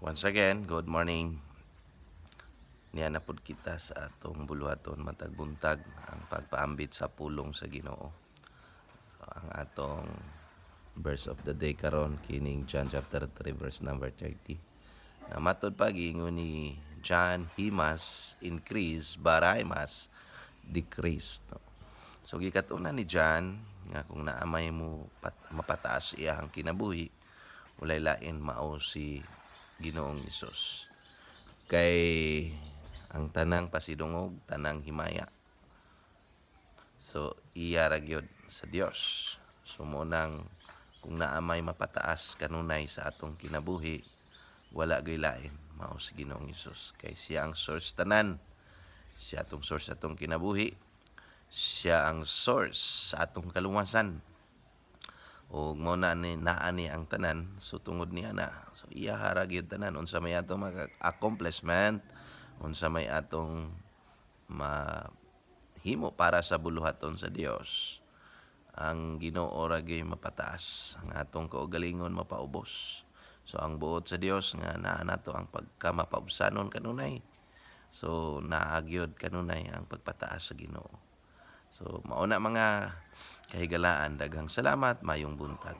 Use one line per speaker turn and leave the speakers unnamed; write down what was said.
Once again, good morning. Niya na pud kita sa atong buluhaton matag buntag ang pagpaambit sa pulong sa Ginoo. So, ang atong verse of the day karon kining John chapter 3 verse number 30. Na matod pa giingon ni John, he must increase but I must decrease. No? So gikatuna ni John nga kung naamay mo mapataas iyang kinabuhi, walay lain mao si Ginoong Hesus. Kay ang tanang pasidungog, tanang himaya. So iya ra gyud sa Dios. So mo nang kung naamay mapataas kanunay sa atong kinabuhi, wala gyud lain mao si Ginoong Hesus. Kay siya ang source tanan. Siya atong source atong kinabuhi. Siya ang source sa atong kaluwasan. O mo na ni naani ang tanan, so tungod niya na. So iya hara gyud tanan unsa may atong accomplishment, unsa may atong mahimo para sa buluhaton sa Dios. Ang Ginoo ra gyud mapataas, ang atong kaugalingon mapaubos. So ang buot sa Dios nga naa nato ang pagkamapaubsanon kanunay. So naagyod kanunay ang pagpataas sa Ginoo. So mauna mga kahigalaan, daghang salamat, mayong buntag.